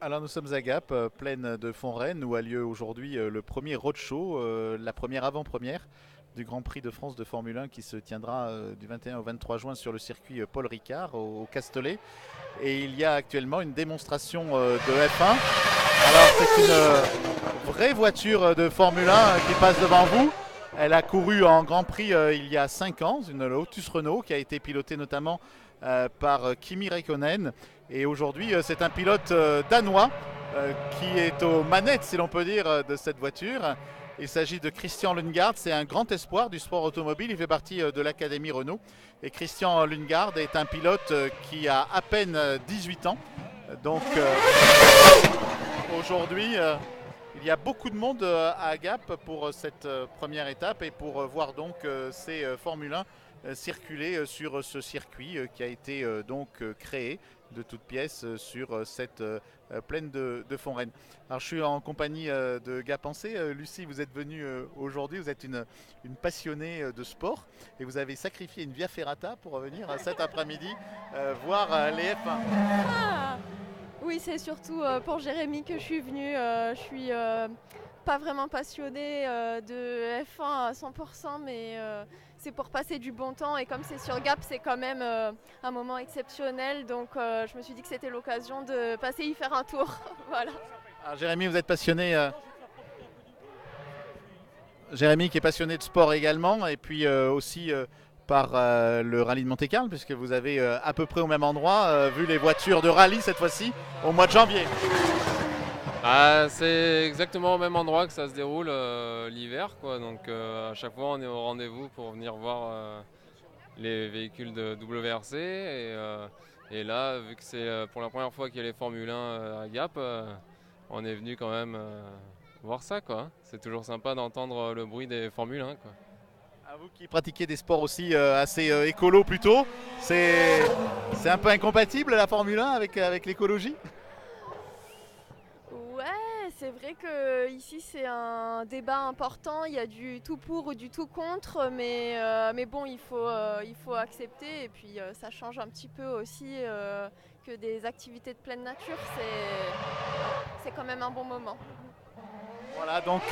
Alors nous sommes à Gap, plaine de Fontaine, où a lieu aujourd'hui le premier roadshow, la première avant-première du Grand Prix de France de Formule 1 qui se tiendra du 21 au 23 juin sur le circuit Paul Ricard au Castellet. Et il y a actuellement une démonstration de F1. Alors c'est une vraie voiture de Formule 1 qui passe devant vous. Elle a couru en Grand Prix il y a 5 ans, une Lotus Renault qui a été pilotée notamment par Kimi Räikkönen. Et aujourd'hui, c'est un pilote danois qui est aux manettes, si l'on peut dire, de cette voiture. Il s'agit de Christian Lundgaard, c'est un grand espoir du sport automobile, il fait partie de l'Académie Renault. Et Christian Lundgaard est un pilote qui a à peine 18 ans. Donc aujourd'hui, il y a beaucoup de monde à Gap pour cette première étape et pour voir donc ces Formule 1 circuler sur ce circuit qui a été donc créé de toutes pièces sur cette plaine de Fontaine. Alors je suis en compagnie de Gapensé. Lucie, vous êtes venue aujourd'hui, vous êtes une passionnée de sport et vous avez sacrifié une Via Ferrata pour venir cet après-midi voir les F1. Ah oui, c'est surtout pour Jérémy que je suis venue. Je suis pas vraiment passionnée de F1 à 100%, mais c'est pour passer du bon temps. Et comme c'est sur Gap, c'est quand même un moment exceptionnel. Donc je me suis dit que c'était l'occasion de passer y faire un tour. Voilà. Alors Jérémy, vous êtes passionné Jérémy qui est passionné de sport également, et puis aussi par le rallye de Monte-Carlo, puisque vous avez à peu près au même endroit vu les voitures de rallye cette fois-ci au mois de janvier. Ah, c'est exactement au même endroit que ça se déroule l'hiver, quoi. Donc à chaque fois, on est au rendez-vous pour venir voir les véhicules de WRC. Et là, vu que c'est pour la première fois qu'il y a les Formule 1 à Gap, on est venu quand même voir ça, quoi. C'est toujours sympa d'entendre le bruit des Formule 1, quoi. À vous qui pratiquez des sports aussi assez écolo plutôt, c'est un peu incompatible la Formule 1 avec l'écologie? Ouais, c'est vrai que ici c'est un débat important. Il y a du tout pour ou du tout contre, mais bon, il faut accepter. Et puis ça change un petit peu aussi que des activités de pleine nature. C'est quand même un bon moment. Voilà, donc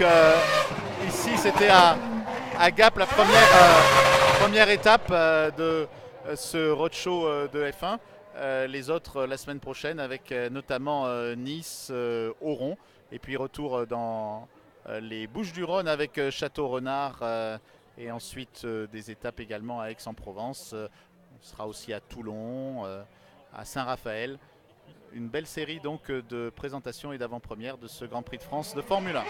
ici c'était à Gap la première étape de ce roadshow de F1. Les autres la semaine prochaine avec notamment Nice, Oron, et puis retour dans les Bouches-du-Rhône avec Château-Renard et ensuite des étapes également à Aix-en-Provence. On sera aussi à Toulon, à Saint-Raphaël. Une belle série donc de présentations et d'avant-premières de ce Grand Prix de France de Formule 1.